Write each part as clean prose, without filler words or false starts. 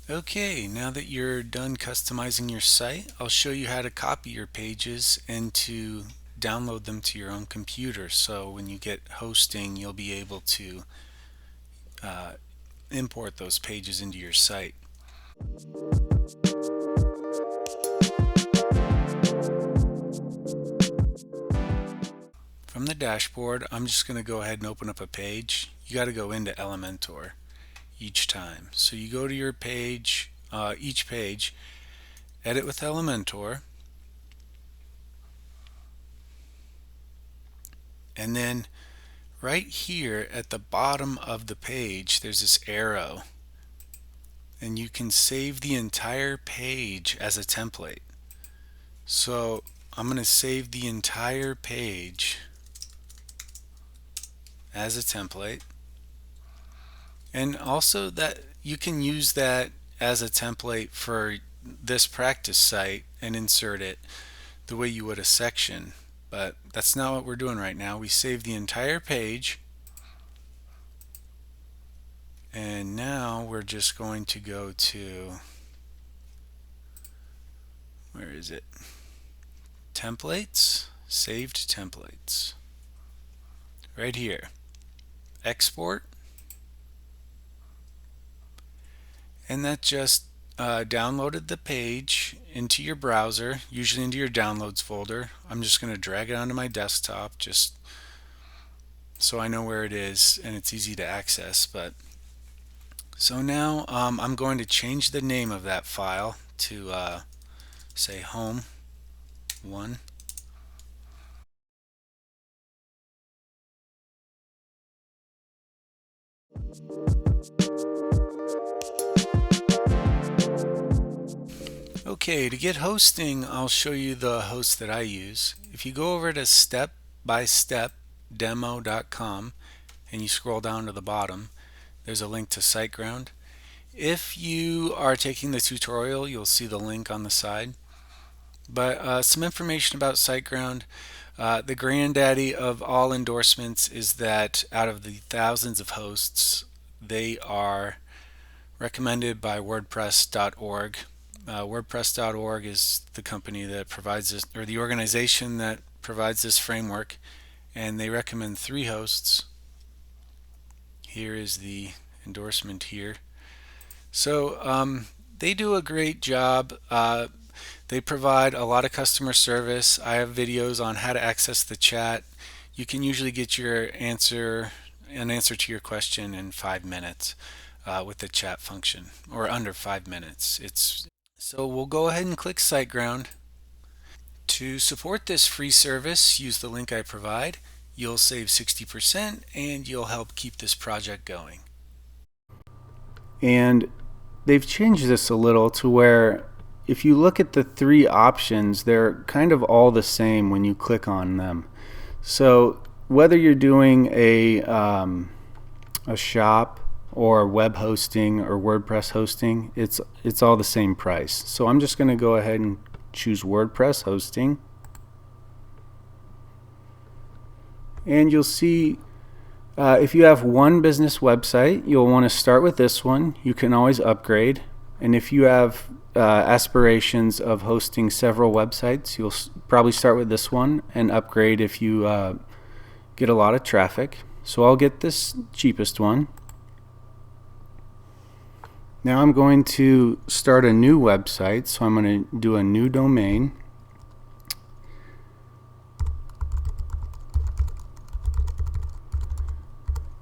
Okay, now that you're done customizing your site, I'll show you how to copy your pages and to download them to your own computer. So when you get hosting, you'll be able to uh, import those pages into your site. From the dashboard, I'm just going to go ahead and open up a page. You got to go into Elementor each time. So you go to your page, each page, edit with Elementor, and then right here at the bottom of the page there's this arrow, and you can save the entire page as a template. So I'm going to save the entire page as a template, and also that you can use that as a template for this practice site and insert it the way you would a section, but that's not what we're doing right now. We save the entire page, and now we're just going to go to, where is it? Templates, saved templates. Right here. Export. And that just downloaded the page into your browser, usually into your downloads folder. I'm just going to drag it onto my desktop just so I know where it is and it's easy to access. But so now I'm going to change the name of that file to say home 1. Okay, to get hosting, I'll show you the host that I use. If you go over to stepbystepdemo.com and you scroll down to the bottom, there's a link to SiteGround. If you are taking the tutorial, you'll see the link on the side. But some information about SiteGround. The granddaddy of all endorsements is that out of the thousands of hosts, they are recommended by WordPress.org. WordPress.org is the company that provides this, or the organization that provides this framework, and they recommend 3 hosts. Here is the endorsement here. So they do a great job. They provide a lot of customer service. I have videos on how to access the chat. You can usually get an answer to your question in 5 minutes with the chat function, or under 5 minutes. So we'll go ahead and click SiteGround. To support this free service, use the link I provide. You'll save 60% and you'll help keep this project going. And they've changed this a little to where if you look at the 3 options, they're kind of all the same when you click on them. So whether you're doing a shop or web hosting or WordPress hosting, it's all the same price. So I'm just going to go ahead and choose WordPress hosting. And you'll see if you have one business website, you'll want to start with this one. You can always upgrade. And if you have aspirations of hosting several websites, you'll probably start with this one and upgrade if you get a lot of traffic. So I'll get this cheapest one. Now I'm going to start a new website, so I'm going to do a new domain.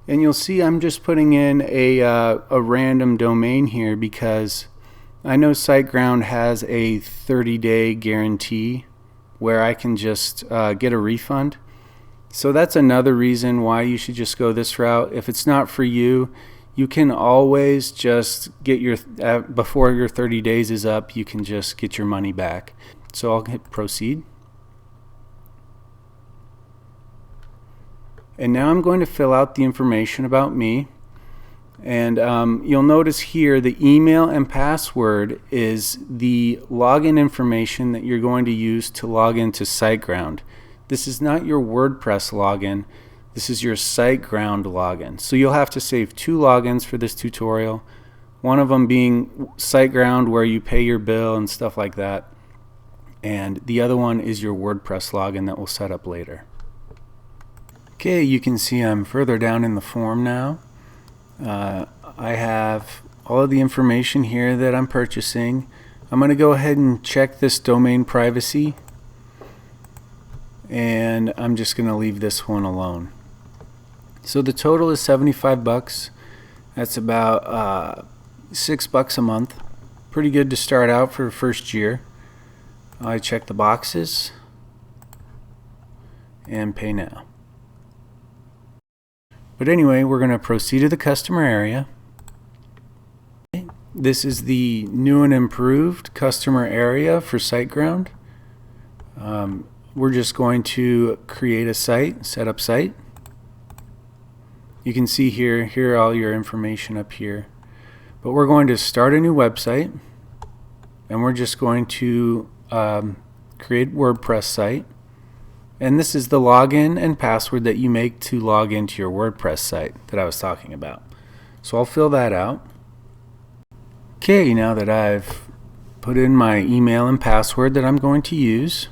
And you'll see I'm just putting in a random domain here because I know SiteGround has a 30-day guarantee where I can just get a refund. So that's another reason why you should just go this route. If it's not for you, you can always just get your, before your 30 days is up, you can just get your money back. So I'll hit proceed. And now I'm going to fill out the information about me. And you'll notice here the email and password is the login information that you're going to use to log into SiteGround. this is not your WordPress login. This is your SiteGround login. So you'll have to save 2 logins for this tutorial. One of them being SiteGround, where you pay your bill and stuff like that. And the other one is your WordPress login that we'll set up later. Okay, you can see I'm further down in the form now. I have all of the information here that I'm purchasing. I'm going to go ahead and check this domain privacy, and I'm just going to leave this one alone. So the total is 75 bucks. That's about $6 a month. Pretty good to start out for the first year. I check the boxes and pay now. But anyway, we're going to proceed to the customer area. This is the new and improved customer area for SiteGround. We're just going to create a site, set up site. You can see here all your information up here. But we're going to start a new website, and we're just going to create WordPress site. And this is the login and password that you make to log into your WordPress site that I was talking about. So I'll fill that out. Okay, now that I've put in my email and password that I'm going to use,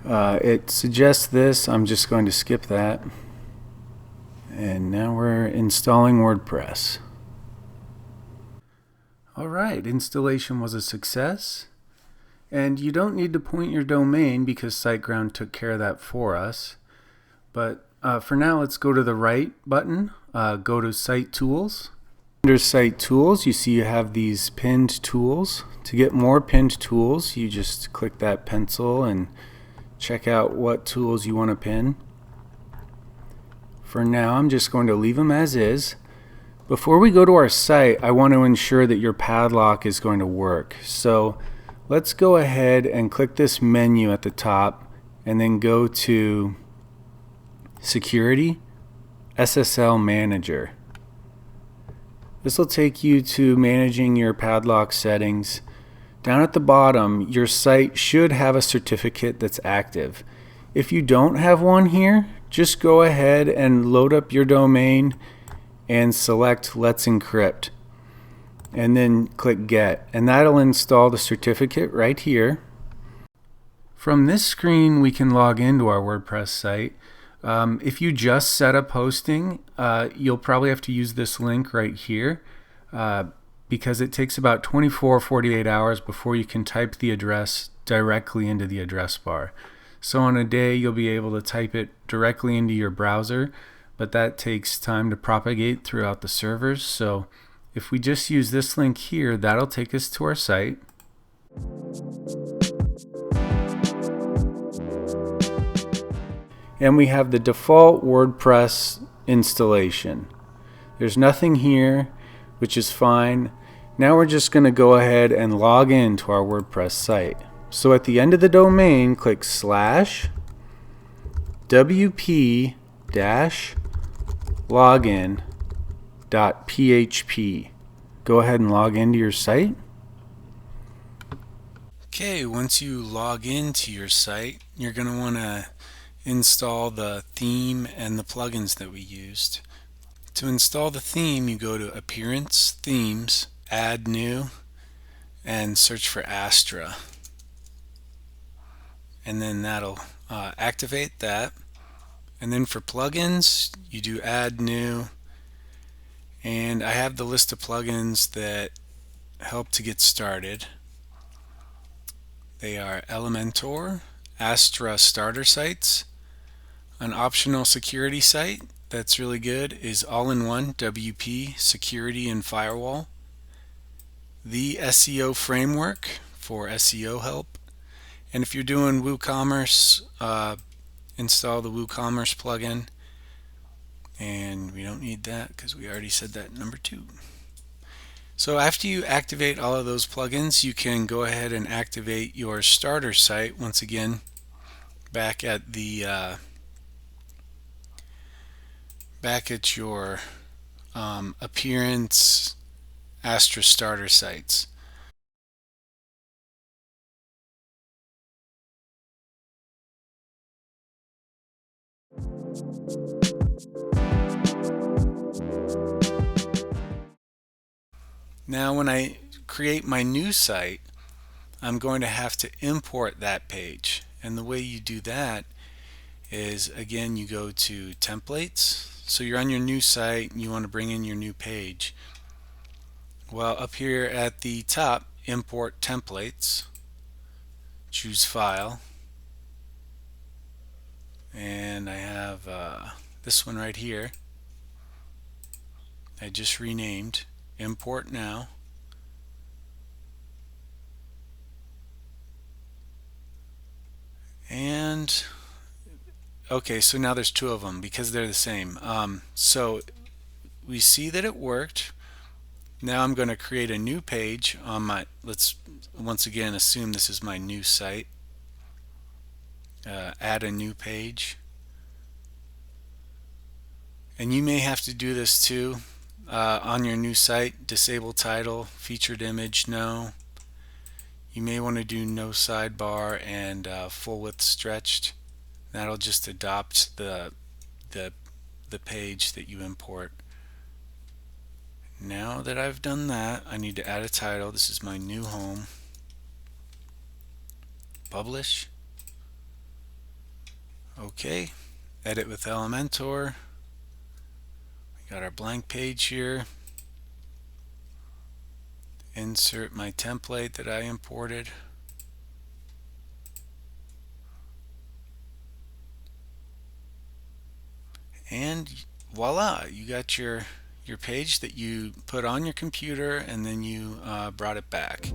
it suggests this. I'm just going to skip that. And now we're installing WordPress. Alright, installation was a success. And you don't need to point your domain because SiteGround took care of that for us. But for now, let's go to the right button, go to Site Tools. Under Site Tools, you see you have these pinned tools. To get more pinned tools, you just click that pencil and check out what tools you want to pin. For now, I'm just going to leave them as is. Before we go to our site, I want to ensure that your padlock is going to work. So let's go ahead and click this menu at the top and then go to Security, SSL Manager. This will take you to managing your padlock settings. Down at the bottom, your site should have a certificate that's active. If you don't have one here, just go ahead and load up your domain and select Let's Encrypt. And then click Get, and that'll install the certificate right here. From this screen, we can log into our WordPress site. If you just set up hosting, you'll probably have to use this link right here because it takes about 24 or 48 hours before you can type the address directly into the address bar. So on a day, you'll be able to type it directly into your browser, but that takes time to propagate throughout the servers. So if we just use this link here, that'll take us to our site. And we have the default WordPress installation. There's nothing here, which is fine. Now we're just going to go ahead and log in to our WordPress site. So at the end of the domain, click /wp-login.php. Go ahead and log into your site. Okay, once you log into your site, you're going to want to install the theme and the plugins that we used. To install the theme, you go to Appearance, Themes, Add New, and search for Astra. And then that'll activate that. And then for plugins, you do Add New. And I have the list of plugins that help to get started. They are Elementor, Astra Starter Sites. An optional security site that's really good is All-in-One WP Security and Firewall. The SEO Framework for SEO help. And if you're doing WooCommerce, install the WooCommerce plugin. And we don't need that because we already said that number 2. So after you activate all of those plugins, you can go ahead and activate your starter site once again back at the your Appearance Astra starter sites. Now when I create my new site, I'm going to have to import that page. And the way you do that is, again, you go to templates. So you're on your new site and you want to bring in your new page. Well, up here at the top, import templates, choose file, and I have this one right here. I just renamed, import now. And okay, so now there's two of them because they're the same. So we see that it worked. Now I'm going to create a new page on my, let's once again assume this is my new site. Add a new page. And you may have to do this too on your new site. Disable title, featured image, no. You may want to do no sidebar and full width stretched. That'll just adopt the page that you import. Now that I've done that, I need to add a title. This is my new home. Publish. Okay. Edit with Elementor. We got our blank page here. Insert my template that I imported. And voila, you got your page that you put on your computer and then you brought it back.